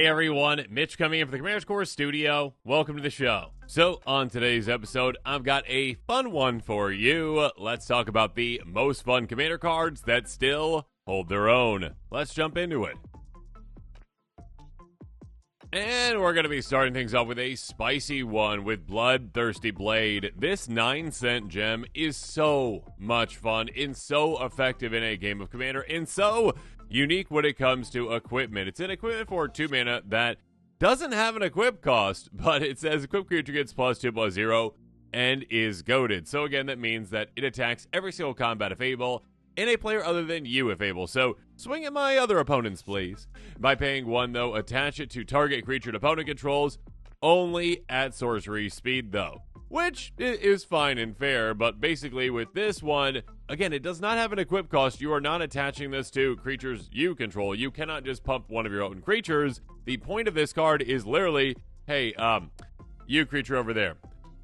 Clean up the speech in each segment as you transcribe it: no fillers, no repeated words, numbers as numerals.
Hey everyone, Mitch coming in from the Commander's Core studio. Welcome to the show. So, on today's episode, I've got a fun one for you. Let's talk about the most fun Commander cards that still hold their own. Let's jump into it. And we're going to be starting things off with a spicy one with Bloodthirsty Blade. This 9-cent gem is so much fun and so effective in a game of Commander and so unique when it comes to equipment. It's an equipment for 2 mana that doesn't have an equip cost, but it says equipped creature gets +2/+0 and is goaded. So again, that means that it attacks every single combat if able, and a player other than you if able. So swing at my other opponents, please. By paying 1, though, attach it to target creature and opponent controls, only at sorcery speed, though. Which is fine and fair, but basically with this one, again, it does not have an equip cost. You are not attaching this to creatures you control. You cannot just pump one of your own creatures. The point of this card is literally, hey, you creature over there,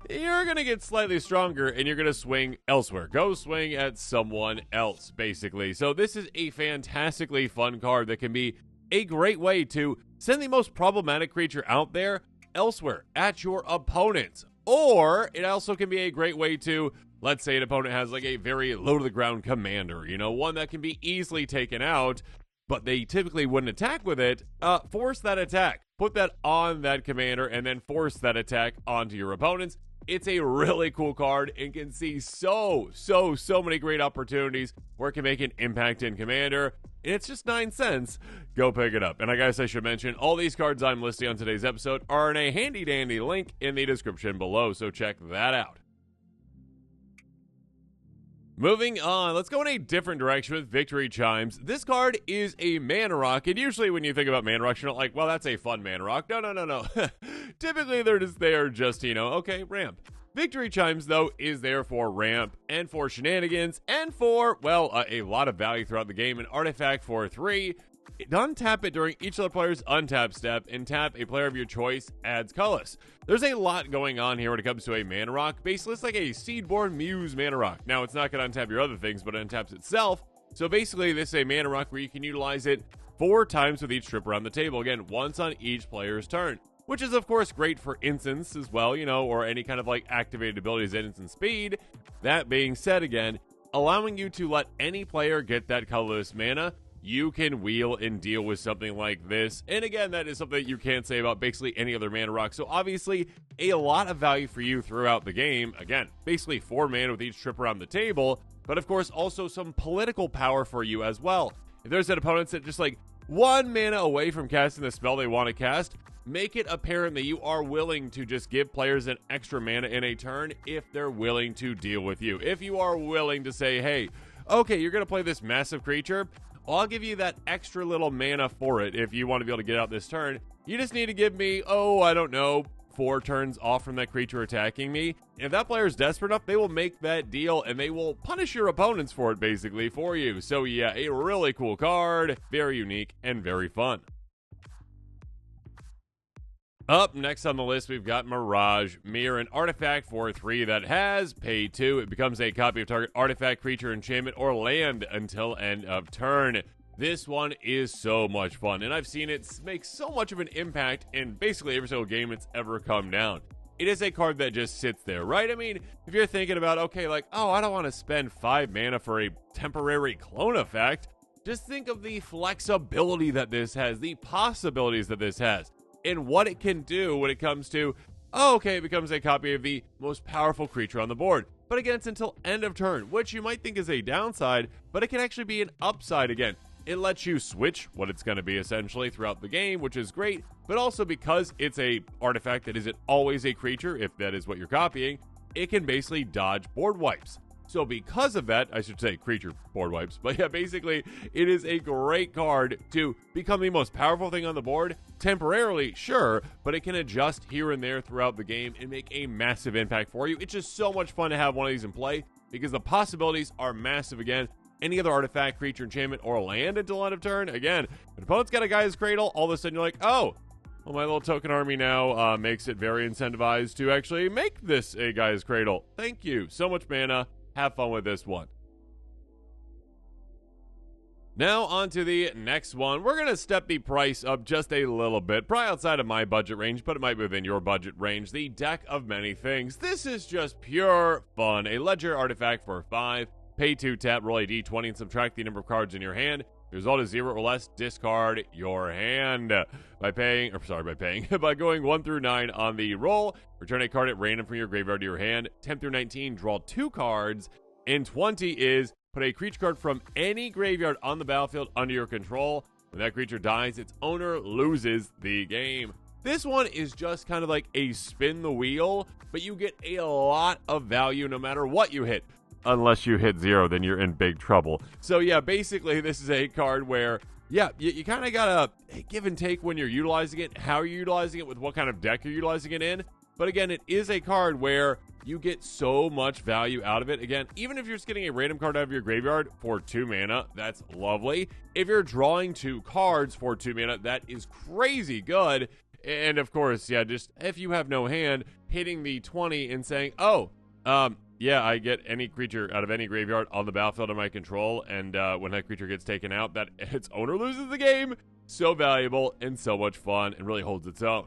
you're going to get slightly stronger and you're going to swing elsewhere. Go swing at someone else, basically. So this is a fantastically fun card that can be a great way to send the most problematic creature out there elsewhere at your opponents. Or it also can be a great way to, let's say an opponent has like a very low-to-the-ground commander, you know, one that can be easily taken out, but they typically wouldn't attack with it. Force that attack. Put that on that commander and then force that attack onto your opponents. It's a really cool card and can see so many great opportunities where it can make an impact in Commander. And it's just 9 cents. Go pick it up. And I guess I should mention, all these cards I'm listing on today's episode are in a handy-dandy link in the description below, so check that out. Moving on, let's go in a different direction with Victory Chimes. This card is a mana rock, and usually when you think about mana rocks, you're not like, well, that's a fun mana rock. No. Typically, they're just there just, you know, okay, ramp. Victory Chimes, though, is there for ramp and for shenanigans and for, well, a lot of value throughout the game. An artifact for 3. Untap it during each other player's untap step and tap a player of your choice, adds colors. There's a lot going on here when it comes to a mana rock. Basically, it's like a Seedborn Muse mana rock. Now, it's not going to untap your other things, but it untaps itself. So basically, this is a mana rock where you can utilize it 4 times with each trip around the table. Again, once on each player's turn, which is, of course, great for instants as well, you know, or any kind of like activated abilities at instant speed. That being said, again, allowing you to let any player get that colorless mana, you can wheel and deal with something like this. And again, that is something that you can't say about basically any other mana rock. So obviously, a lot of value for you throughout the game. Again, basically 4 mana with each trip around the table, but of course also some political power for you as well. If there's an opponent that's just like 1 mana away from casting the spell they want to cast, make it apparent that you are willing to just give players an extra mana in a turn if they're willing to deal with you. If you are willing to say, hey, okay, you're going to play this massive creature, I'll give you that extra little mana for it if you want to be able to get out this turn. You just need to give me, I don't know, 4 turns off from that creature attacking me. If that player is desperate enough, they will make that deal and they will punish your opponents for it, basically, for you. So yeah, a really cool card, very unique, and very fun. Up next on the list, we've got Mirage Mirror, an artifact for 3 that has pay 2. It becomes a copy of target artifact, creature, enchantment, or land until end of turn. This one is so much fun, and I've seen it make so much of an impact in basically every single game it's ever come down. It is a card that just sits there, right? I mean, if you're thinking about, okay, like, I don't want to spend 5 mana for a temporary clone effect, just think of the flexibility that this has, the possibilities that this has, and what it can do when it comes to, it becomes a copy of the most powerful creature on the board. But again, it's until end of turn, which you might think is a downside, but it can actually be an upside again. It lets you switch what it's going to be essentially throughout the game, which is great, but also because it's a artifact that isn't always a creature, if that is what you're copying, it can basically dodge board wipes. So because of that, I should say creature board wipes, but yeah, basically it is a great card to become the most powerful thing on the board, temporarily, sure, but it can adjust here and there throughout the game and make a massive impact for you. It's just so much fun to have one of these in play because the possibilities are massive again. Any other artifact, creature, enchantment, or land until end of turn, again, an opponent's got a Guy's Cradle, all of a sudden you're like, well, my little token army now makes it very incentivized to actually make this a Guy's Cradle. Thank you. So much mana. Have fun with this one. Now on to the next one. We're going to step the price up just a little bit, probably outside of my budget range, but it might be within your budget range. The Deck of Many Things. This is just pure fun. A legendary artifact for 5. Pay 2, tap, roll a d20, and subtract the number of cards in your hand. The result is 0 or less, discard your hand. By going 1 through 9 on the roll, return a card at random from your graveyard to your hand. 10 through 19, draw 2 cards. And 20 is put a creature card from any graveyard on the battlefield under your control. When that creature dies, its owner loses the game. This one is just kind of like a spin the wheel, but you get a lot of value no matter what you hit. Unless you hit 0, then you're in big trouble. So yeah, basically this is a card where, yeah, you kind of gotta give and take when you're utilizing it, how you're utilizing it, with what kind of deck you're utilizing it in. But again, it is a card where you get so much value out of it. Again, even if you're just getting a random card out of your graveyard for 2 mana, that's lovely. If you're drawing 2 cards for 2 mana, that is crazy good. And of course, yeah, just if you have no hand, hitting the 20 and saying, yeah, I get any creature out of any graveyard on the battlefield of my control, and when that creature gets taken out, that its owner loses the game. So valuable and so much fun, and really holds its own.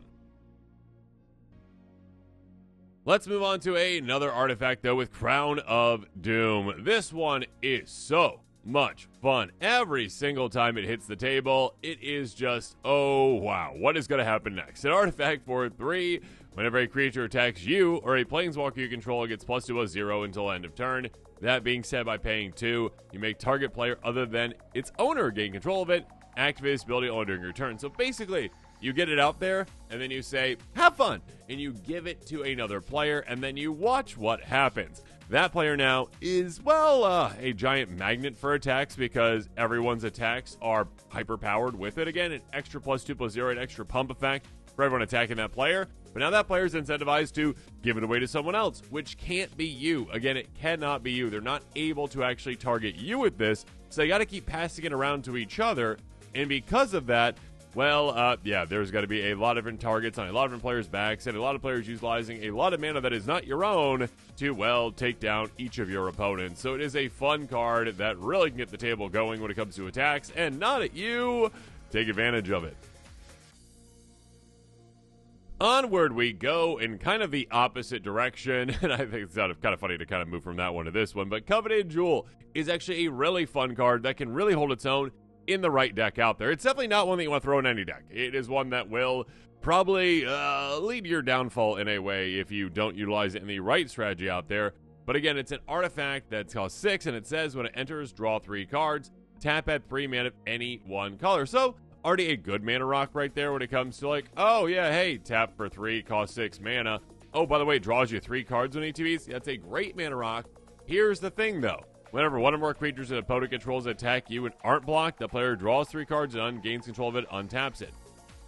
Let's move on to another artifact, though, with Crown of Doom. This one is so much fun. Every single time it hits the table, it is just, oh wow, what is going to happen next? An artifact for 3. Whenever a creature attacks you or a planeswalker you control, it gets +2/+0 until end of turn. That being said, by paying 2, you make target player other than its owner gain control of it. Activate this ability only during your turn. So basically, you get it out there, and then you say, have fun, and you give it to another player, and then you watch what happens. That player now is, well, a giant magnet for attacks, because everyone's attacks are hyper-powered with it. Again, an extra +2/+0, an extra pump effect for everyone attacking that player. But now that player is incentivized to give it away to someone else, which can't be you. Again, it cannot be you. They're not able to actually target you with this, so they got to keep passing it around to each other. And because of that, well, yeah, there's got to be a lot of different targets on a lot of different players' backs, and a lot of players utilizing a lot of mana that is not your own to, well, take down each of your opponents. So it is a fun card that really can get the table going when it comes to attacks, and not at you. Take advantage of it. Onward we go in kind of the opposite direction, and I think it's kind of funny to kind of move from that one to this one, but Coveted Jewel is actually a really fun card that can really hold its own in the right deck out there. It's definitely not one that you want to throw in any deck. It is one that will probably lead to your downfall in a way if you don't utilize it in the right strategy out there. But again, it's an artifact that's cost 6, and it says when it enters, draw 3 cards, tap at 3 mana of any one color. So already a good mana rock right there when it comes to like, oh yeah, hey, tap for 3, cost 6 mana. Oh, by the way, it draws you 3 cards when ETBs. That's a great mana rock. Here's the thing though. Whenever one or more creatures an opponent controls attack you and aren't blocked, the player draws 3 cards and gains control of it, untaps it.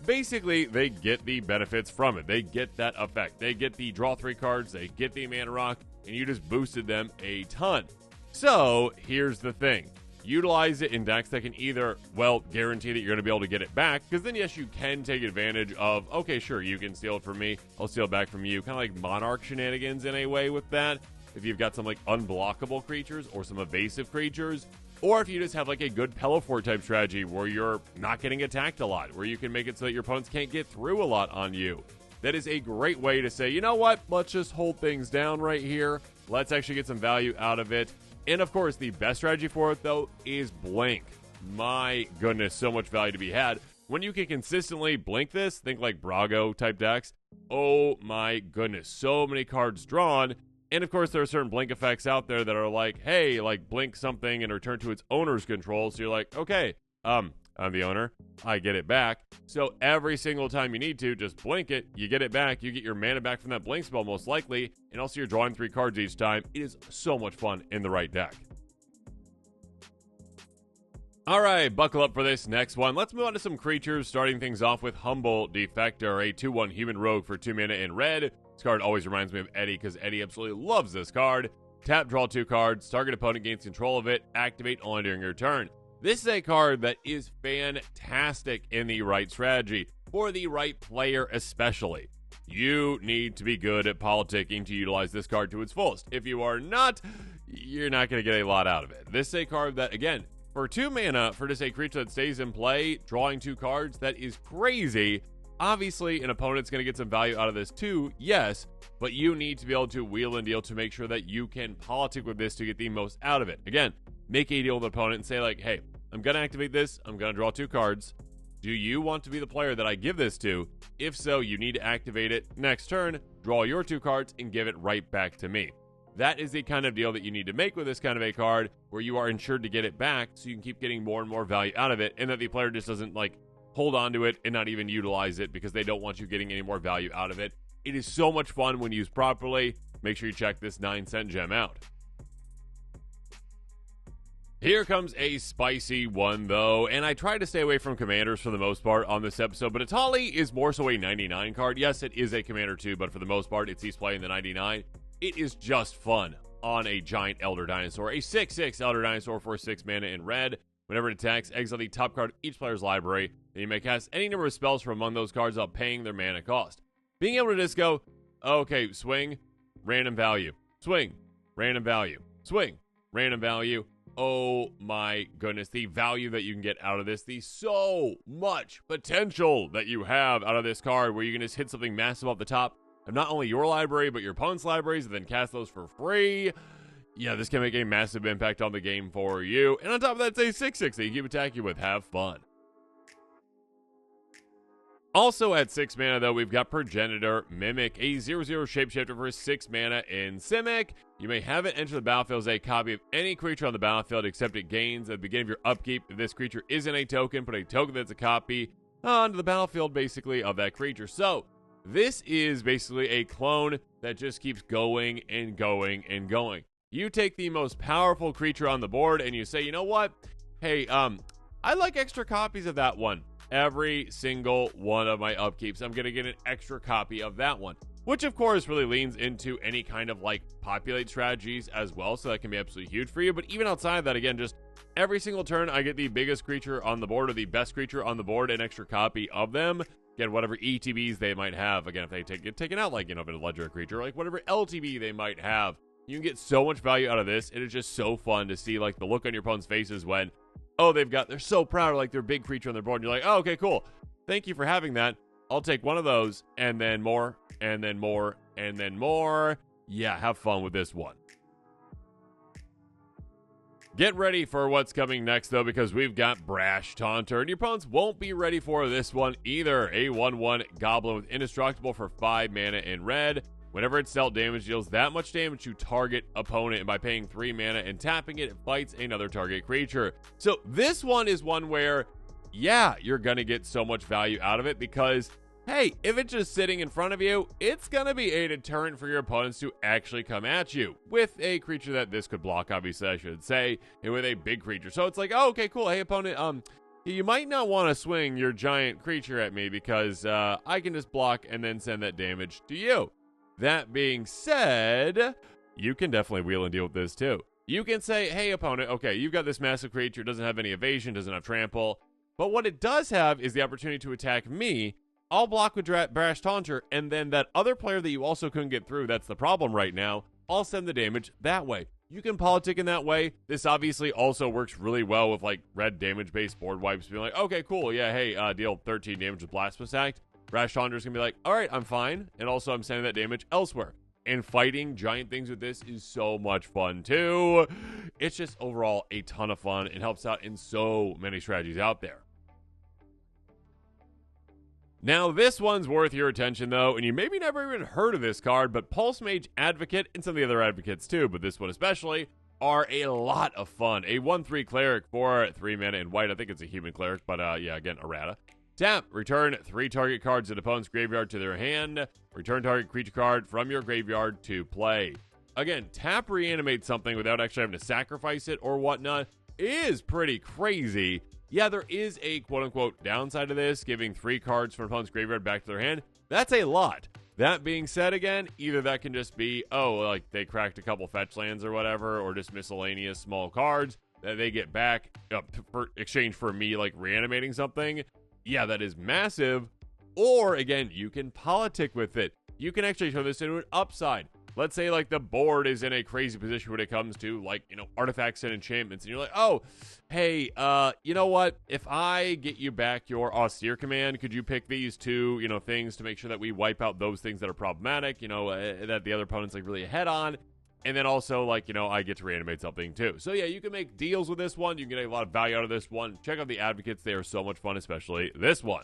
Basically, they get the benefits from it. They get that effect. They get the draw 3 cards, they get the mana rock, and you just boosted them a ton. So, here's the thing. Utilize it in decks that can either, well, guarantee that you're going to be able to get it back, because then, yes, you can take advantage of, okay, sure, you can steal it from me, I'll steal it back from you. Kind of like Monarch shenanigans in a way with that. If you've got some, like, unblockable creatures or some evasive creatures, or if you just have, like, a good Peliport type strategy where you're not getting attacked a lot, where you can make it so that your opponents can't get through a lot on you. That is a great way to say, you know what, let's just hold things down right here. Let's actually get some value out of it. And, of course, the best strategy for it, though, is Blink. My goodness, so much value to be had. When you can consistently blink this, think like Brago-type decks, oh my goodness, so many cards drawn. And, of course, there are certain blink effects out there that are like, hey, like, blink something and return to its owner's control. So you're like, okay, I'm the owner. I get it back. So every single time you need to, just blink it. You get it back. You get your mana back from that blink spell most likely. And also you're drawing 3 cards each time. It is so much fun in the right deck. All right, buckle up for this next one. Let's move on to some creatures, starting things off with Humble Defector, a 2/1 human rogue for 2 mana in red. This card always reminds me of Eddie because Eddie absolutely loves this card. Tap, draw 2 cards. Target opponent gains control of it. Activate only during your turn. This is a card that is fantastic in the right strategy, for the right player especially. You need to be good at politicking to utilize this card to its fullest. If you are not, you're not going to get a lot out of it. This is a card that, again, For 2 mana, for just a creature that stays in play, drawing 2 cards, that is crazy. Obviously, an opponent's going to get some value out of this too, yes, but you need to be able to wheel and deal to make sure that you can politic with this to get the most out of it. Again, make a deal with the opponent and say like, hey, I'm going to activate this, I'm going to draw 2 cards. Do you want to be the player that I give this to? If so, you need to activate it next turn, draw your 2 cards, and give it right back to me. That is the kind of deal that you need to make with this kind of a card, where you are insured to get it back so you can keep getting more and more value out of it, and that the player just doesn't like hold on to it and not even utilize it because they don't want you getting any more value out of it. It is so much fun when used properly. Make sure you check this 9-cent gem out. Here comes a spicy one, though, and I try to stay away from commanders for the most part on this episode, but Atali is more so a 99 card. Yes, it is a commander too, but for the most part, it sees play in the 99. It is just fun on a giant Elder Dinosaur. A 6/6 Elder Dinosaur for 6 mana in red. Whenever it attacks, exile the top card of each player's library, and you may cast any number of spells from among those cards without paying their mana cost. Being able to just go, okay, swing, random value, swing, random value, swing, random value. Oh my goodness, the value that you can get out of this, the so much potential that you have out of this card where you can just hit something massive off the top of not only your library, but your opponent's libraries, and then cast those for free. Yeah, this can make a massive impact on the game for you. And on top of that, it's a 6/6 that you keep attacking with. Have fun. Also at 6 mana, though, we've got Progenitor Mimic, a 0/0 shapeshifter for 6 mana in Simic. You may have it enter the battlefield as a copy of any creature on the battlefield, except it gains at the beginning of your upkeep. If this creature isn't a token, put a token that's a copy onto the battlefield, basically, of that creature. So, this is basically a clone that just keeps going and going and going. You take the most powerful creature on the board and you say, you know what? Hey, I like extra copies of that one. Every single one of my upkeeps, I'm going to get an extra copy of that one. Which, of course, really leans into any kind of, like, populate strategies as well. So that can be absolutely huge for you. But even outside of that, again, just every single turn, I get the biggest creature on the board or the best creature on the board, an extra copy of them. Get whatever ETBs they might have. Again, if they get taken out, like, you know, if it's a legendary creature, like whatever LTB they might have. You can get so much value out of this. It is just so fun to see, like, the look on your opponent's faces when, oh, they're so proud of, like, their big creature on their board. And you're like, oh, okay, cool. Thank you for having that. I'll take one of those, and then more, and then more, and then more. Yeah, have fun with this one. Get ready for what's coming next, though, because we've got Brash Taunter, and your opponents won't be ready for this one either. A 1/1 Goblin with Indestructible for 5 mana in red. Whenever it's dealt damage, deals that much damage to target opponent, and by paying 3 mana and tapping it, it fights another target creature. So this one is one where, yeah, you're going to get so much value out of it because, hey, if it's just sitting in front of you, it's going to be a deterrent for your opponents to actually come at you with a creature that this could block, obviously, I should say, and with a big creature. So it's like, oh, okay, cool. Hey, opponent, you might not want to swing your giant creature at me because I can just block and then send that damage to you. That being said, you can definitely wheel and deal with this too. You can say, hey, opponent, okay, you've got this massive creature, doesn't have any evasion, doesn't have trample, but what it does have is the opportunity to attack me. I'll block with Brash Taunter, and then that other player that you also couldn't get through, that's the problem right now, I'll send the damage that way. You can politic in that way. This obviously also works really well with, like, red damage-based board wipes, being like, okay, cool, yeah, hey, deal 13 damage with Blasphemous Act. Brash Taunter's gonna be like, all right, I'm fine, and also I'm sending that damage elsewhere. And fighting giant things with this is so much fun, too. It's just overall a ton of fun. It helps out in so many strategies out there. Now, this one's worth your attention, though, and you maybe never even heard of this card, but Pulse Mage Advocate, and some of the other advocates, too, but this one especially, are a lot of fun. A 1/3 Cleric for 3 mana in white. I think it's a human Cleric, but, yeah, again, errata. Tap, return 3 target cards in opponent's graveyard to their hand. Return target creature card from your graveyard to play. Again, tap reanimate something without actually having to sacrifice it or whatnot is pretty crazy. Yeah, there is a quote-unquote downside to this, giving 3 cards from opponent's graveyard back to their hand. That's a lot. That being said, again, either that can just be, oh, like they cracked a couple fetch lands or whatever, or just miscellaneous small cards that they get back for exchange for me, like, reanimating something. Yeah, that is massive. Or, again, you can politic with it. You can actually turn this into an upside. let's say like the board is in a crazy position when it comes to like, artifacts and enchantments, and you're like, oh, hey, you know what? If I get you back your austere command, could you pick these two, things to make sure that we wipe out those things that are problematic, that the other opponent's like really ahead on. And then also, like, I get to reanimate something too. So yeah, you can make deals with this one. You can get a lot of value out of this one. Check out the advocates. They are so much fun, especially this one.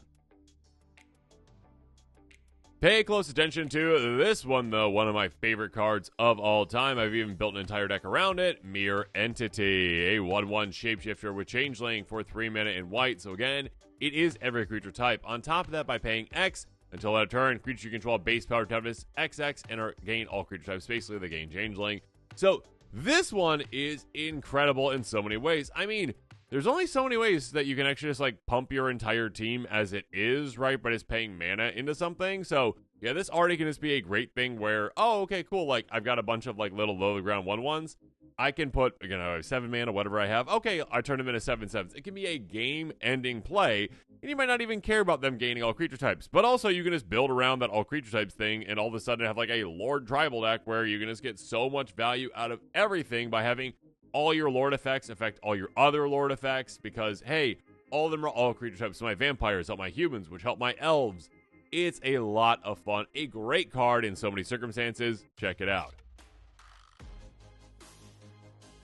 Pay close attention to this one, though. One of my favorite cards of all time. I've even built an entire deck around it. Mirror Entity, a 1/1 shapeshifter with changeling for 3 mana in white. So again, it is every creature type. On top of that, by paying X, until that turn, creatures you control base power toughness XX and gain all creature types. Basically, they gain changeling. So this one is incredible in so many ways. I mean, there's only so many ways that you can actually just like pump your entire team as it is, right? But it's paying mana into something. So yeah, this already can just be a great thing where, oh, okay, cool. Like I've got a bunch of like little low to the ground 1/1s. I can put, 7 mana, whatever I have. Okay, I turn them into 7/7s. It can be a game-ending play, and you might not even care about them gaining all creature types. But also, you can just build around that all creature types thing, and all of a sudden have like a Lord Tribal deck where you can just get so much value out of everything by having all your Lord effects affect all your other Lord effects, because, hey, all of them are all creature types. So my vampires help my humans, which help my elves. It's a lot of fun. A great card in so many circumstances. Check it out.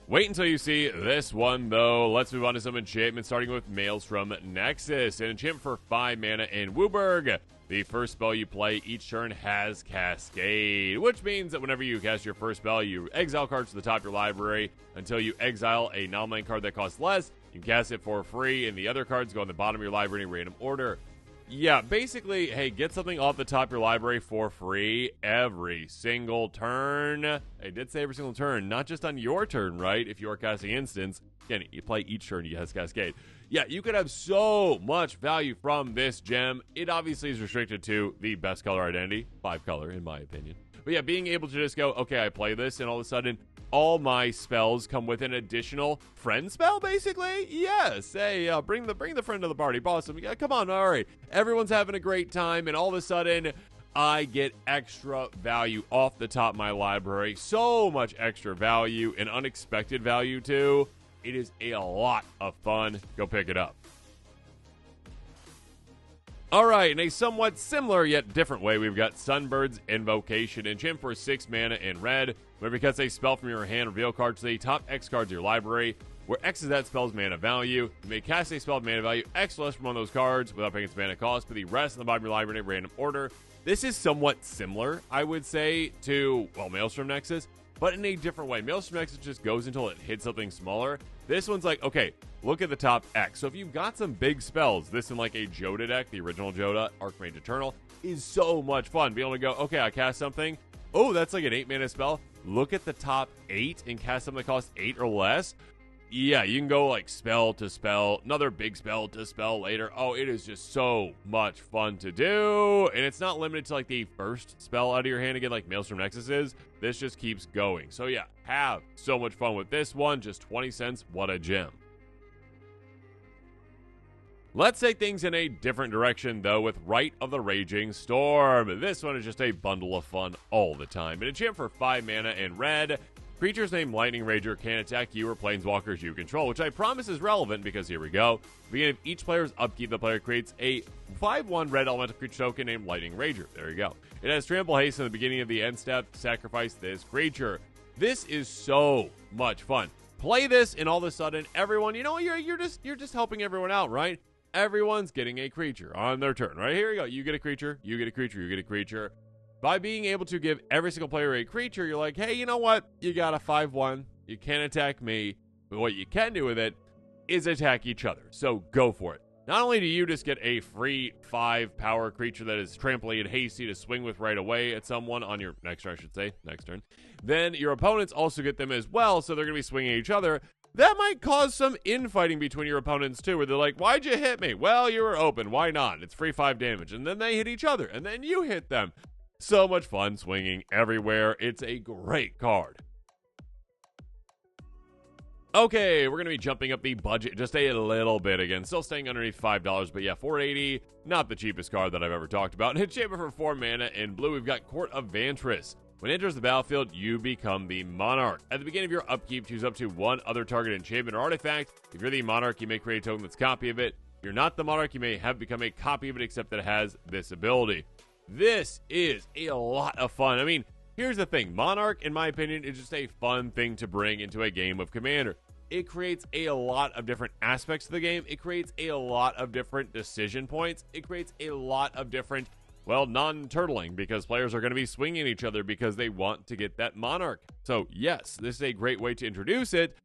Wait until you see this one, though. Let's move on to some enchantments, starting with Maelstrom Nexus. An enchantment for 5 mana in Wooburg. The first spell you play each turn has Cascade, which means that whenever you cast your first spell, you exile cards to the top of your library until you exile a non-land card that costs less. You can cast it for free, and the other cards go on the bottom of your library in random order. Yeah, basically, hey, get something off the top of your library for free every single turn. I did say every single turn, not just on your turn, right? If you are casting instants, again, you play each turn, you have Cascade. Yeah, you could have so much value from this gem. It obviously is restricted to the best color identity, 5 color, in my opinion. But yeah, being able to just go, okay, I play this, and all of a sudden, all my spells come with an additional friend spell, basically? Yes. Hey, bring the friend to the party. Awesome. Yeah, come on. All right. Everyone's having a great time, and all of a sudden, I get extra value off the top of my library. So much extra value and unexpected value, too. It is a lot of fun. Go pick it up. All right, in a somewhat similar yet different way, we've got Sunbird's Invocation. Enchant for 6 mana in red. Whenever you cast a spell from your hand, reveal cards to the top X cards of your library, where X is that spell's mana value. You may cast a spell of mana value X less from one of those cards without paying its mana cost, but the rest on the bottom of your library in a random order. This is somewhat similar, I would say, to, well, Maelstrom Nexus, but in a different way. Maelstrom Nexus just goes until it hits something smaller. This one's like, okay, look at the top X. So if you've got some big spells, this in like a Joda deck, the original Joda, Archmage Eternal, is so much fun. Being able to go, okay, I cast something. Oh, that's like an 8 mana spell. Look at the top 8 and cast something that costs 8 or less. Yeah, you can go like spell to spell, another big spell to spell later. Oh, it is just so much fun to do. And it's not limited to like the first spell out of your hand again, like Maelstrom Nexus is. This just keeps going. So yeah, have so much fun with this one. Just 20 cents. What a gem. Let's take things in a different direction, though, with Rite of the Raging Storm. This one is just a bundle of fun all the time. An enchant for 5 mana in red. Creatures named Lightning Rager can attack you or planeswalkers you control, which I promise is relevant because here we go. At the beginning of each player's upkeep, the player creates a 5/1 red elemental creature token named Lightning Rager. There you go. It has trample haste in the beginning of the end step. Sacrifice this creature. This is so much fun. Play this, and all of a sudden, everyone, you're just helping everyone out, right? Everyone's getting a creature on their turn, right? Here we go. You get a creature, you get a creature, you get a creature. By being able to give every single player a creature, you're like, hey, you know what? You got a 5/1. You can't attack me. But what you can do with it is attack each other. So go for it. Not only do you just get a free 5 power creature that is tramply and hasty to swing with right away at someone on your next turn, I should say, next turn, then your opponents also get them as well, so they're going to be swinging at each other. That might cause some infighting between your opponents, too, where they're like, why'd you hit me? Well, you were open. Why not? It's free 5 damage. And then they hit each other, and then you hit them. So much fun swinging everywhere. It's a great card. Okay, we're going to be jumping up the budget just a little bit again. Still staying underneath $5, but yeah, $4.80. Not the cheapest card that I've ever talked about. And enchantment for 4 mana in blue, we've got Court of Vantress. When it enters the battlefield, you become the Monarch. At the beginning of your upkeep, choose up to one other target enchantment or artifact. If you're the Monarch, you may create a token that's a copy of it. If you're not the Monarch, you may have become a copy of it, except that it has this ability. This is a lot of fun. I mean, here's the thing. Monarch, in my opinion, is just a fun thing to bring into a game of Commander. It creates a lot of different aspects of the game. It creates a lot of different decision points. It creates a lot of different, well, non-turtling, because players are going to be swinging each other because they want to get that Monarch. So, yes, this is a great way to introduce it.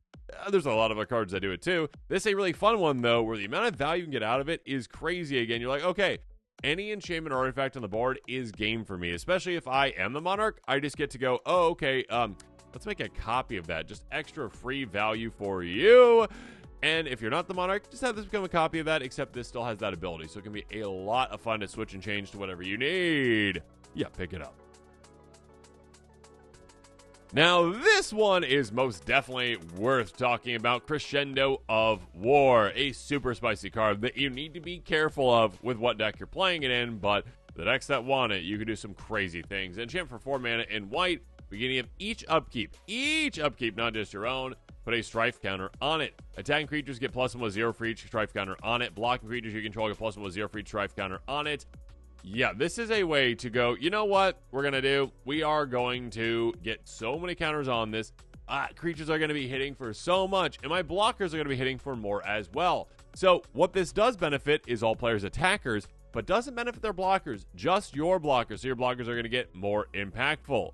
There's a lot of other cards that do it too. This is a really fun one, though, where the amount of value you can get out of it is crazy again. You're like, okay, any enchantment or artifact on the board is game for me, especially if I am the Monarch. I just get to go, oh, okay, let's make a copy of that. Just extra free value for you. And if you're not the Monarch, just have this become a copy of that, except this still has that ability. So it can be a lot of fun to switch and change to whatever you need. Yeah, pick it up. Now, this one is most definitely worth talking about. Crescendo of War, a super spicy card that you need to be careful of with what deck you're playing it in, but the decks that want it, you can do some crazy things. Enchant for 4 mana in white, beginning of each upkeep, not just your own, put a strife counter on it. Attacking creatures get +1/+0 for each strife counter on it. Blocking creatures you control get +1/+0 for each strife counter on it. Yeah, this is a way to go, you know what we're going to do? We are going to get so many counters on this. Creatures are going to be hitting for so much, and my blockers are going to be hitting for more as well. So what this does benefit is all players' attackers, but doesn't benefit their blockers, just your blockers. So your blockers are going to get more impactful.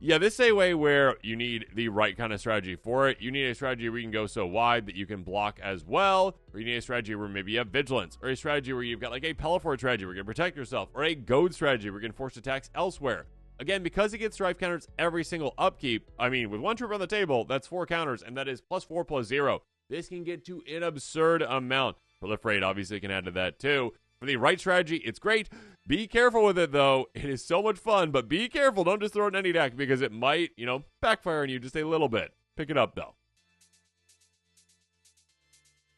Yeah, this is a way where you need the right kind of strategy for it. You need a strategy where you can go so wide that you can block as well, or you need a strategy where maybe you have Vigilance, or a strategy where you've got like a Peliport strategy where you can protect yourself, or a Goad strategy where you can force attacks elsewhere. Again, because it gets strife counters every single upkeep, I mean, with one troop on the table, that's 4 counters, and that is +4/+0. This can get to an absurd amount. Proliferate obviously can add to that too. For the right strategy, it's great. Be careful with it, though. It is so much fun, but be careful. Don't just throw it in any deck because it might, backfire on you just a little bit. Pick it up, though.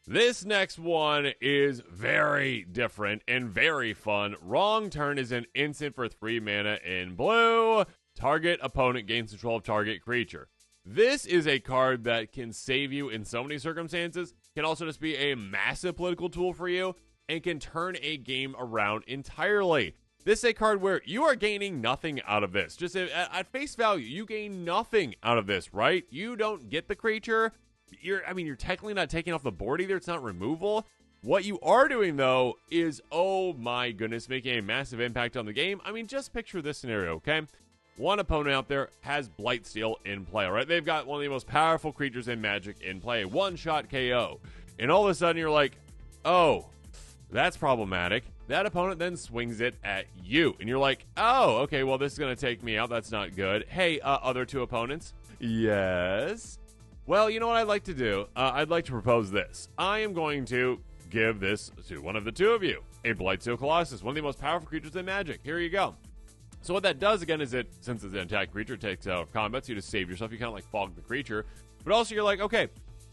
This next one is very different and very fun. Wrong Turn is an instant for 3 mana in blue. Target opponent gains control of target creature. This is a card that can save you in so many circumstances. Can also just be a massive political tool for you, and can turn a game around entirely. This is a card where you are gaining nothing out of this. Just at face value, you gain nothing out of this, right? You don't get the creature. You're technically not taking off the board either. It's not removal. What you are doing, though, is, oh my goodness, making a massive impact on the game. I mean, just picture this scenario, okay? One opponent out there has Blightsteel in play, all right? They've got one of the most powerful creatures in Magic in play, one-shot KO. And all of a sudden, you're like, oh, that's problematic. That opponent then swings it at you. And you're like, oh, okay, well, this is going to take me out. That's not good. Hey, other 2 opponents? Yes. Well, you know what I'd like to do? I'd like to propose this. I am going to give this to one of the 2 of you. A Blightsteel Colossus, one of the most powerful creatures in Magic. Here you go. So what that does, again, is it, since it's an attack creature, it takes out of combat, so you just save yourself. You kind of like fog the creature. But also you're like, okay,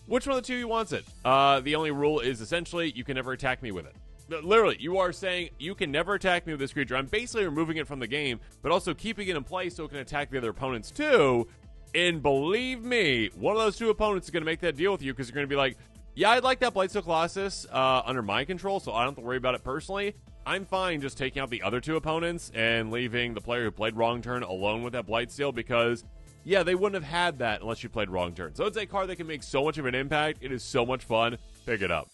which one of the 2 you wants it? The only rule is essentially you can never attack me with it. Literally, you are saying you can never attack me with this creature. I'm basically removing it from the game, but also keeping it in place so it can attack the other opponents too. And believe me, one of those 2 opponents is going to make that deal with you because you're going to be like, yeah, I'd like that Blightsteel Colossus under my control, so I don't have to worry about it personally. I'm fine just taking out the other 2 opponents and leaving the player who played Wrong Turn alone with that Blightsteel because, yeah, they wouldn't have had that unless you played Wrong Turn. So it's a card that can make so much of an impact. It is so much fun. Pick it up.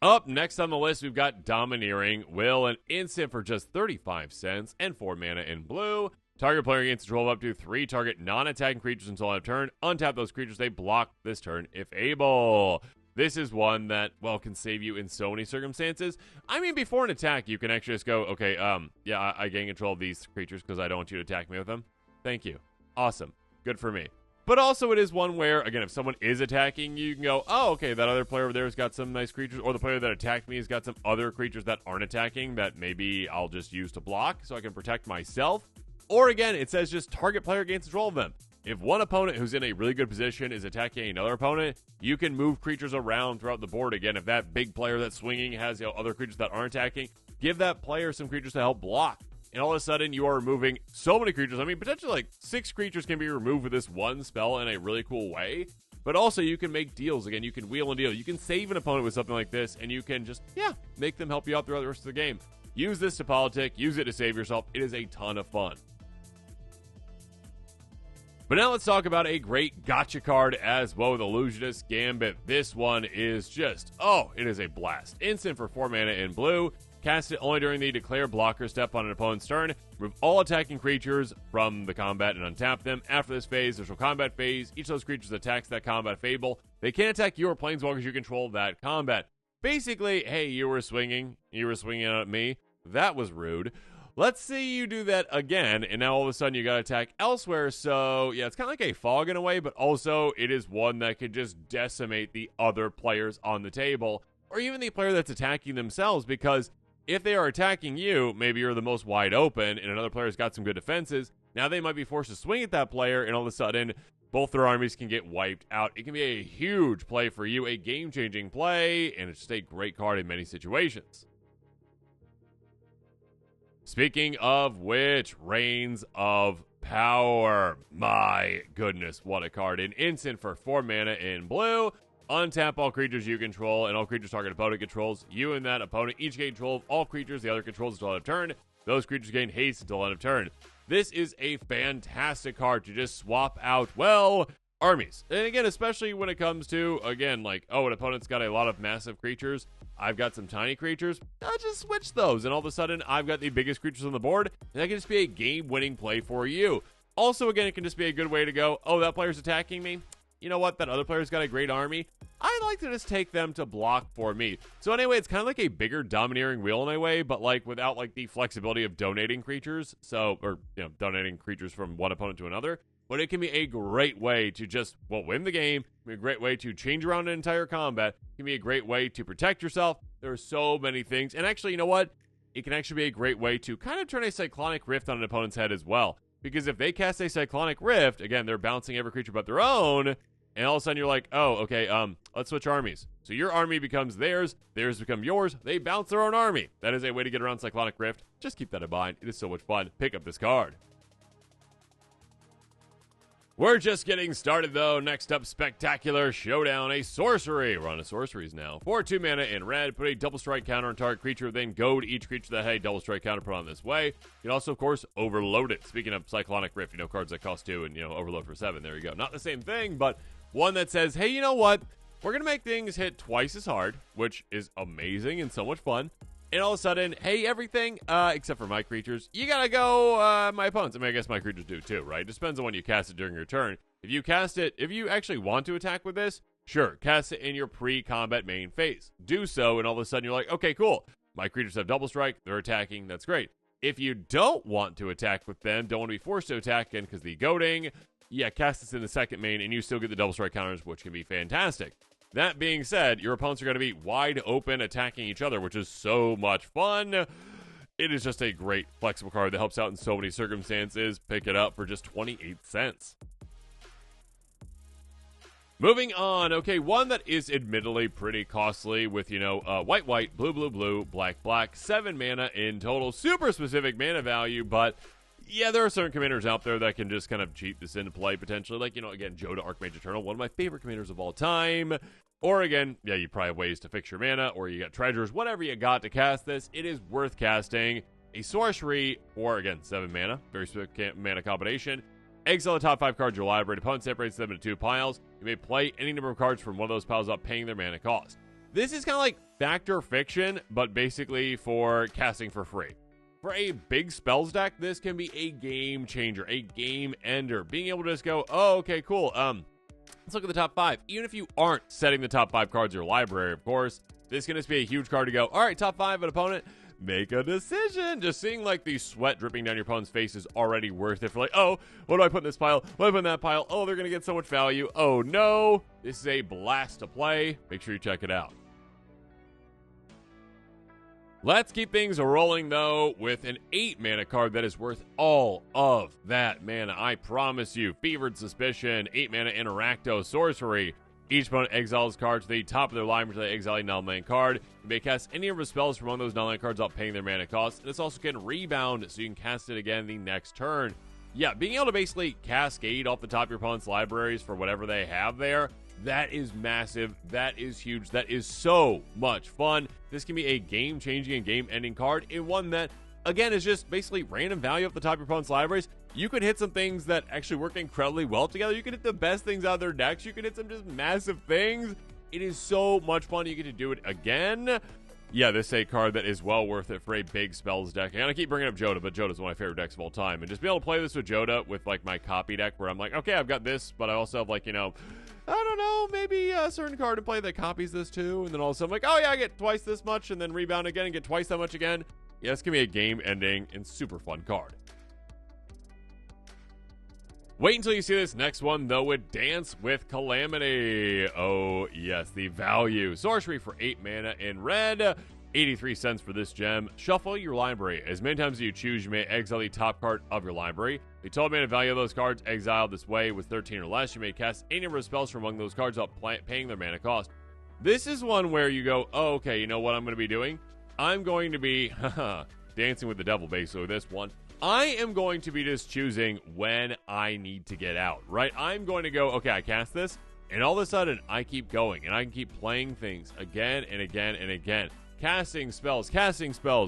Up next on the list, we've got Domineering. Will, an instant for just 35 cents and 4 mana in blue. Target player gains control of up to 3 target non-attacking creatures until end of turn. Untap those creatures. They block this turn if able. This is one that, well, can save you in so many circumstances. I mean, before an attack, you can actually just go, okay, yeah, I gain control of these creatures because I don't want you to attack me with them. Thank you. Awesome. Good for me. But also it is one where, again, if someone is attacking you, you can go, oh, okay, that other player over there has got some nice creatures, or the player that attacked me has got some other creatures that aren't attacking that maybe I'll just use to block so I can protect myself. Or again, it says just target player gains control of them. If one opponent who's in a really good position is attacking another opponent, you can move creatures around throughout the board. Again, if that big player that's swinging has other creatures that aren't attacking, give that player some creatures to help block. and all of a sudden you are removing so many creatures. I mean, potentially like 6 creatures can be removed with this one spell in a really cool way. But also you can make deals. Again, you can wheel and deal. You can save an opponent with something like this, and you can just, make them help you out throughout the rest of the game. Use this to politic. Use it to save yourself. It is a ton of fun. But now let's talk about a great gotcha card as well with Illusionist Gambit. This one is just, it is a blast. Instant for 4 mana in blue. Cast it only during the declare blocker step on an opponent's turn. Remove all attacking creatures from the combat and untap them. After this phase, there's no combat phase. Each of those creatures attacks that combat fable. They can't attack you or planeswalkers you control that combat. Basically, hey, you were swinging at me. That was rude. Let's see you do that again, and now all of a sudden you got to attack elsewhere. So, yeah, it's kind of like a fog in a way, but also it is one that could just decimate the other players on the table, or even the player that's attacking themselves, because if they are attacking you, maybe you're the most wide open, and another player's got some good defenses. Now they might be forced to swing at that player, and all of a sudden, both their armies can get wiped out. It can be a huge play for you, a game-changing play, and it's just a great card in many situations. Speaking of which, Reigns of Power. My goodness, what a card. An instant for 4 mana in blue. Untap all creatures you control, and all creatures target opponent controls. You and that opponent each gain control of all creatures the other controls until end of turn. Those creatures gain haste until end of turn. This is a fantastic card to just swap out, well, armies. And again, especially when it comes to, again, like, an opponent's got a lot of massive creatures. I've got some tiny creatures. I just switch those, and all of a sudden, I've got the biggest creatures on the board, and that can just be a game-winning play for you. Also, again, it can just be a good way to go, that player's attacking me. You know what? That other player's got a great army. I'd like to just take them to block for me. So anyway, it's kind of like a bigger domineering wheel in a way, but like without like the flexibility of donating creatures. Donating creatures from one opponent to another. But it can be a great way to just, win the game. It can be a great way to change around an entire combat. It can be a great way to protect yourself. There are so many things. And actually, you know what? It can actually be a great way to kind of turn a Cyclonic Rift on an opponent's head as well. Because if they cast a Cyclonic Rift, again, they're bouncing every creature but their own. And all of a sudden you're like, let's switch armies. So your army becomes theirs become yours. They bounce their own army. That is a way to get around Cyclonic Rift. Just keep that in mind. It is so much fun. Pick up this card. We're just getting started, though. Next up, Spectacular Showdown, a sorcery. We're on to sorceries now. For 2 mana in red, put a double strike counter on target creature, then goad each creature that had a double strike counter put on this way. You can also, of course, overload it. Speaking of Cyclonic Rift, cards that cost 2 and, overload for 7. There you go. Not the same thing, but one that says, hey, you know what? We're going to make things hit twice as hard, which is amazing and so much fun. And all of a sudden, hey, everything, except for my creatures, you gotta go, my opponents. I mean, I guess my creatures do too, right? It just depends on when you cast it during your turn. If you actually want to attack with this, sure, cast it in your pre-combat main phase. Do so, and all of a sudden you're like, okay, cool. My creatures have double strike, they're attacking, that's great. If you don't want to attack with them, don't want to be forced to attack again because the goading, cast this in the second main, and you still get the double strike counters, which can be fantastic. That being said, your opponents are going to be wide open attacking each other, which is so much fun. It is just a great flexible card that helps out in so many circumstances. Pick it up for just 28 cents. Moving on. Okay, one that is admittedly pretty costly with, white, white, blue, blue, blue, black, black, 7 mana in total. Super specific mana value, but yeah, there are certain commanders out there that can just kind of cheat this into play potentially. Like, again, Joda Archmage Eternal, one of my favorite commanders of all time. Or again, you probably have ways to fix your mana, or you got treasures, whatever you got to cast this. It is worth casting. A sorcery for, again, 7 mana. Very specific mana combination. Exile the top 5 cards of your library. Opponent separates them into 2 piles. You may play any number of cards from one of those piles up, paying their mana cost. This is kind of like Factor Fiction, but basically for casting for free. For a big spells deck, this can be a game changer, a game ender. Being able to just go, okay, cool. Let's look at the top 5. Even if you aren't setting the top 5 cards of your library, of course, this can just be a huge card to go, all right, top 5 an opponent, make a decision. Just seeing like the sweat dripping down your opponent's face is already worth it for like, what do I put in this pile? What do I put in that pile? Oh, they're going to get so much value. Oh, no. This is a blast to play. Make sure you check it out. Let's keep things rolling, though, with an 8-mana card that is worth all of that mana. I promise you. Fevered Suspicion, 8 mana Interacto Sorcery. Each opponent exiles card to the top of their line until they exile a non-land card. You may cast any of your spells from one of those non-land cards without paying their mana cost. And it's also can rebound, so you can cast it again the next turn. Yeah, being able to basically cascade off the top of your opponent's libraries for whatever they have there, that is massive. That is huge. That is so much fun. This can be a game-changing and game-ending card, and one that, again, is just basically random value off the top of your opponent's libraries. You could hit some things that actually work incredibly well together. You could hit the best things out of their decks. You could hit some just massive things. It is so much fun. You get to do it again. Yeah, this is a card that is well worth it for a big spells deck. I'm going to keep bringing up Joda, but Joda's one of my favorite decks of all time. And just be able to play this with Joda with, like, my copy deck where I'm like, okay, I've got this, but I also have, like, you know, I don't know, maybe a certain card to play that copies this too. And then all of a sudden I'm like, oh yeah, I get twice this much and then rebound again and get twice that much again. Yeah, this can be a game-ending and super fun card. Wait until you see this next one, though, with Dance with Calamity. Oh, yes, the value. Sorcery for 8 mana in red. 83 cents for this gem. Shuffle your library. As many times as you choose, you may exile the top card of your library. The total mana value of those cards exiled this way was 13 or less. You may cast any number of spells from among those cards without paying their mana cost. This is one where you go, oh, okay, you know what I'm going to be doing? I'm going to be dancing with the devil, basically, with this one. I am going to be just choosing when I need to get out, right? I'm going to go, okay, I cast this, and all of a sudden, I keep going, and I can keep playing things again and again and again. Casting spells,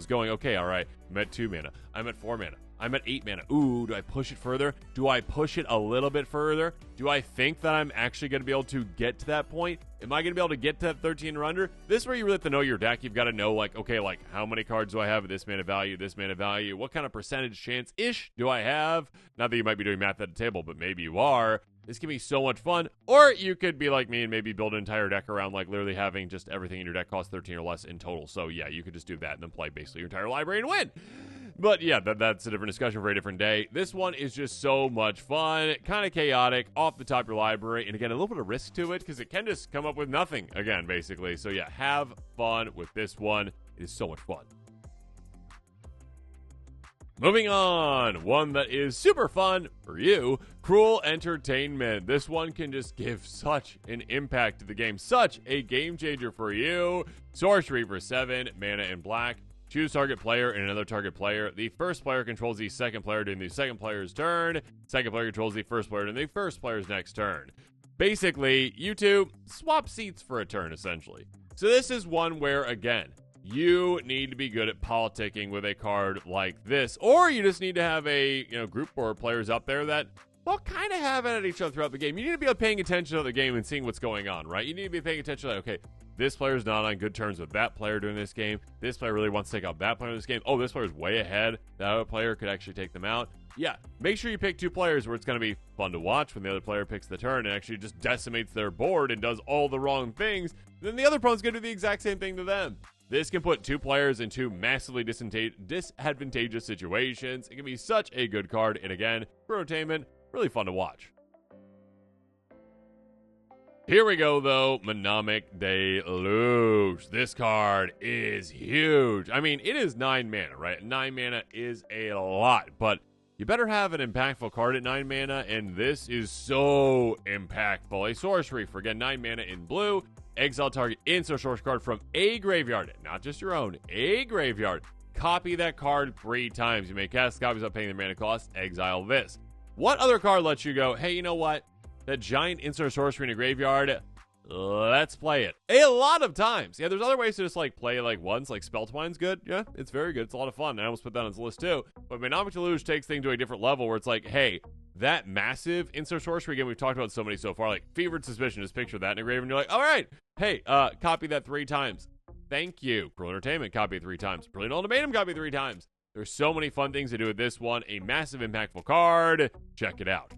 going, okay, all right, I'm at 2 mana, I'm at 4 mana, I'm at 8 mana. Ooh, do I push it further? Do I push it a little bit further? Do I think that I'm actually going to be able to get to that point? Am I going to be able to get to that 13 or under? This is where you really have to know your deck. You've got to know, like, okay, like, how many cards do I have at this mana value, this mana value? What kind of percentage chance-ish do I have? Not that you might be doing math at the table, but maybe you are. This can be so much fun. Or you could be like me and maybe build an entire deck around, like, literally having just everything in your deck cost 13 or less in total. So, yeah, you could just do that and then play basically your entire library and win. But yeah, that's a different discussion for a different day. This one is just so much fun, kind of chaotic, off the top of your library, and again, a little bit of risk to it because it can just come up with nothing again, basically. So yeah, have fun with this one. It is so much fun. Moving on, one that is super fun for you, Cruel Entertainment. This one can just give such an impact to the game, such a game changer for you. Sorcery for 7 mana in black. Choose target player and another target player. The first player controls the second player during the second player's turn. Second player controls the first player during the first player's next turn. Basically, you two swap seats for a turn, essentially. So this is one where, again, you need to be good at politicking with a card like this. Or you just need to have a group of players out there that, well, kind of have it at each other throughout the game. You need to be paying attention to the game and seeing what's going on, right? You need to be paying attention to, okay, this player's not on good terms with that player during this game. This player really wants to take out that player in this game. Oh, this player's way ahead. That other player could actually take them out. Yeah, make sure you pick 2 players where it's going to be fun to watch when the other player picks the turn and actually just decimates their board and does all the wrong things. Then the other opponent's going to do the exact same thing to them. This can put 2 players in 2 massively disadvantageous situations. It can be such a good card. And again, for entertainment, really fun to watch. Here we go, though. Monomic De Luch. This card is huge. I mean, it is 9 mana, right? 9 mana is a lot, but you better have an impactful card at 9 mana, and this is so impactful. A sorcery for, again, 9 mana in blue. Exile target instant source card from a graveyard, not just your own, a graveyard. Copy that card 3 times. You may cast copies without paying the mana cost. Exile this. What other card lets you go, hey, you know what? That giant instant sorcery in a graveyard, let's play it. A lot of times. Yeah, there's other ways to just, like, play, like, once. Like, Spelltwine's good. Yeah, it's very good. It's a lot of fun. I almost put that on this list, too. But Monomic De Luch takes things to a different level where it's like, hey, that massive instant sorcery, again, we've talked about so many so far, like, Fevered Suspicion, just picture that in a graveyard, and you're like, all right, hey, copy that 3 times. Thank you. Cruel Entertainment, copy it 3 times. Brilliant Ultimatum, copy it 3 times. There's so many fun things to do with this one. A massive impactful card. Check it out.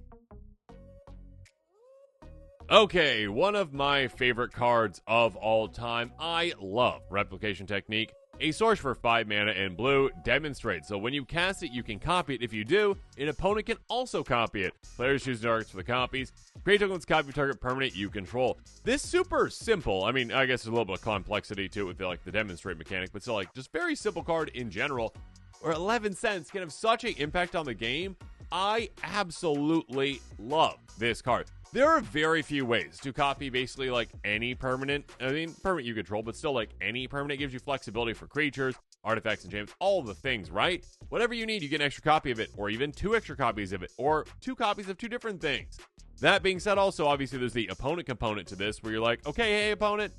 Okay, one of my favorite cards of all time. I love Replication Technique. A source for 5 mana in blue demonstrates. So when you cast it, you can copy it. If you do, an opponent can also copy it. Players choose targets for the copies. Create tokens, copy target permanent you control. This super simple. I mean, I guess there's a little bit of complexity to it with the demonstrate mechanic, but still, like, just very simple card in general. Or 11 cents can have such an impact on the game. I absolutely love this card. There are very few ways to copy basically like any permanent. I mean, permanent you control, but still like any permanent gives you flexibility for creatures, artifacts, and gems, all the things, right? Whatever you need, you get an extra copy of it, or even 2 extra copies of it, or 2 copies of 2 different things. That being said, also, obviously, there's the opponent component to this, where you're like, okay, hey, opponent,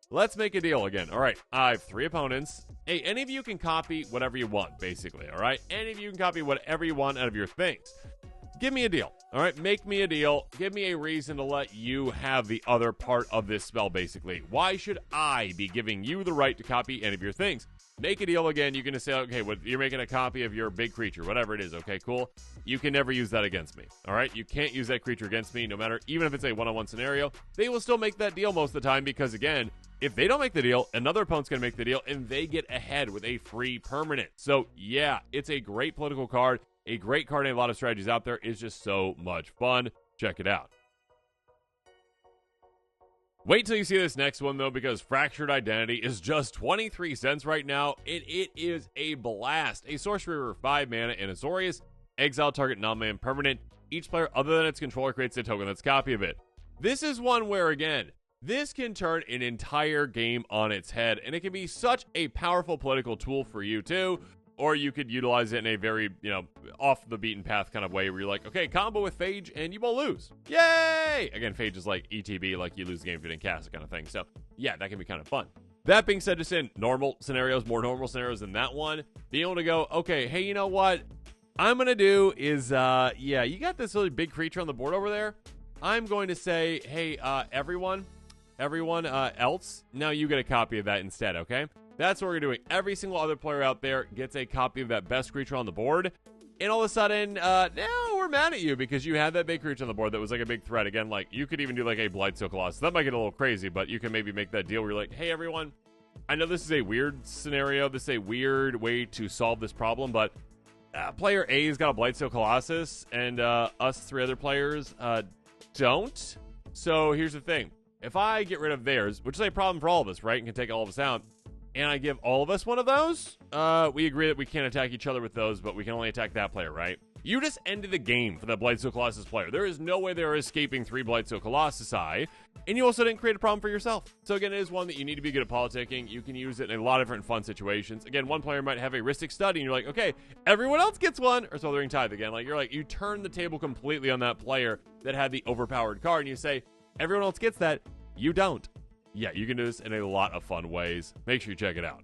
let's make a deal again. All right, I have 3 opponents. Hey, any of you can copy whatever you want, basically, all right? Any of you can copy whatever you want out of your things. Give me a deal, all right? Make me a deal. Give me a reason to let you have the other part of this spell, basically. Why should I be giving you the right to copy any of your things? Make a deal again. You're going to say, okay, you're making a copy of your big creature, whatever it is. Okay, cool. You can never use that against me, all right? You can't use that creature against me, no matter, even if it's a one-on-one scenario. They will still make that deal most of the time because, again, if they don't make the deal, another opponent's going to make the deal, and they get ahead with a free permanent. So, yeah, it's a great political card. A great card in a lot of strategies out there. Is just so much fun. Check it out. Wait till you see this next one, though, because Fractured Identity is just 23 cents right now, and it is a blast. A sorcery for 5 mana and Azorius. Exile target non-man permanent. Each player other than its controller creates a token that's a copy of it. This is one where, again, this can turn an entire game on its head, and it can be such a powerful political tool for you, too. Or you could utilize it in a very, off the beaten path kind of way where you're like, okay, combo with Phage and you won't lose. Yay! Again, Phage is like ETB, like you lose the game if you didn't cast it kind of thing. So, yeah, that can be kind of fun. That being said, just in normal scenarios, more normal scenarios than that one, being able to go, okay, hey, you know what I'm going to do is, you got this really big creature on the board over there. I'm going to say, hey, everyone else, now you get a copy of that instead, okay? That's what we're doing. Every single other player out there gets a copy of that best creature on the board. And all of a sudden, now we're mad at you because you had that big creature on the board that was like a big threat. Again, like you could even do like a Blightsteel Colossus. That might get a little crazy, but you can maybe make that deal where you're like, hey, everyone, I know this is a weird scenario. This is a weird way to solve this problem, but player A's got a Blightsteel Colossus and us 3 other players don't. So here's the thing. If I get rid of theirs, which is a problem for all of us, right? And can take all of us out, and I give all of us one of those, we agree that we can't attack each other with those, but we can only attack that player, right? You just ended the game for that Blightsteel Colossus player. There is no way they're escaping 3 Blightsteel Colossi, and you also didn't create a problem for yourself. So again, it is one that you need to be good at politicking. You can use it in a lot of different fun situations. Again, one player might have a Rhystic Study, and you're like, okay, everyone else gets one, or Smothering Tithe again. Like, you turn the table completely on that player that had the overpowered card, and you say, everyone else gets that, you don't. Yeah, you can do this in a lot of fun ways. Make sure you check it out.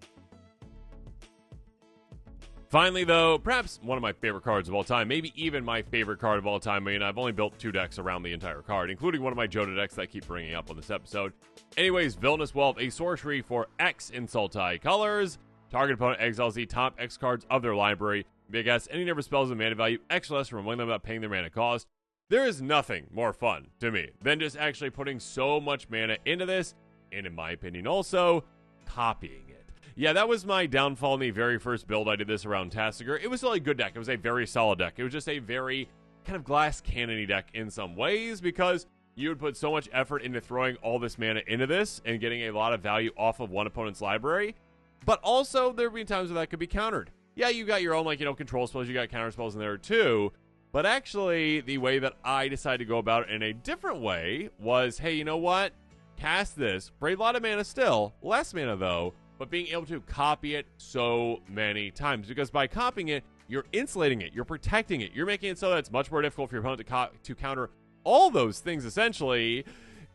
Finally, though, perhaps one of my favorite cards of all time, maybe even my favorite card of all time. I mean, I've only built 2 decks around the entire card, including one of my Joda decks that I keep bringing up on this episode. Anyways, Villainous Wealth, a sorcery for X in Sultai colors. Target opponent exiles the top X cards of their library. Big S, any number of spells with mana value X less from among them without paying their mana cost. There is nothing more fun to me than just actually putting so much mana into this, and in my opinion also, copying it. Yeah, that was my downfall in the very first build I did this around Tasigur. It was still a good deck. It was a very solid deck. It was just a very kind of glass cannon-y deck in some ways because you would put so much effort into throwing all this mana into this and getting a lot of value off of one opponent's library. But also, there would be times where that could be countered. Yeah, you got your own, control spells. You got counter spells in there too. But actually, the way that I decided to go about it in a different way was, hey, you know what? Cast this for a lot of mana still, less mana though, but being able to copy it so many times. Because by copying it, you're insulating it, you're protecting it, you're making it so that it's much more difficult for your opponent to counter all those things, essentially.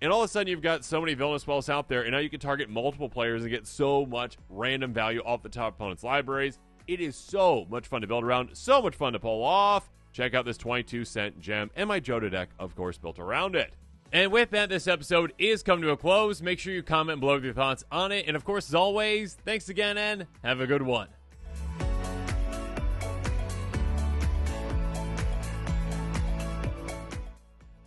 And all of a sudden, you've got so many villainous spells out there, and now you can target multiple players and get so much random value off the top opponent's libraries. It is so much fun to build around, so much fun to pull off. Check out this 22-cent gem and my Joda deck, of course, built around it. And with that, this episode is coming to a close. Make sure you comment below with your thoughts on it. And of course, as always, thanks again and have a good one.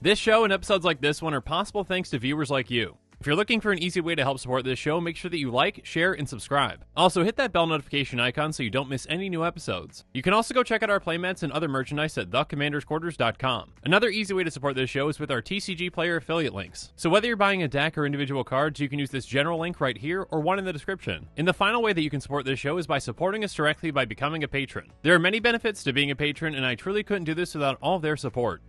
This show and episodes like this one are possible thanks to viewers like you. If you're looking for an easy way to help support this show, make sure that you like, share, and subscribe. Also, hit that bell notification icon so you don't miss any new episodes. You can also go check out our playmats and other merchandise at thecommandersquarters.com. Another easy way to support this show is with our TCG player affiliate links. So whether you're buying a deck or individual cards, you can use this general link right here or one in the description. And the final way that you can support this show is by supporting us directly by becoming a patron. There are many benefits to being a patron, and I truly couldn't do this without all of their support.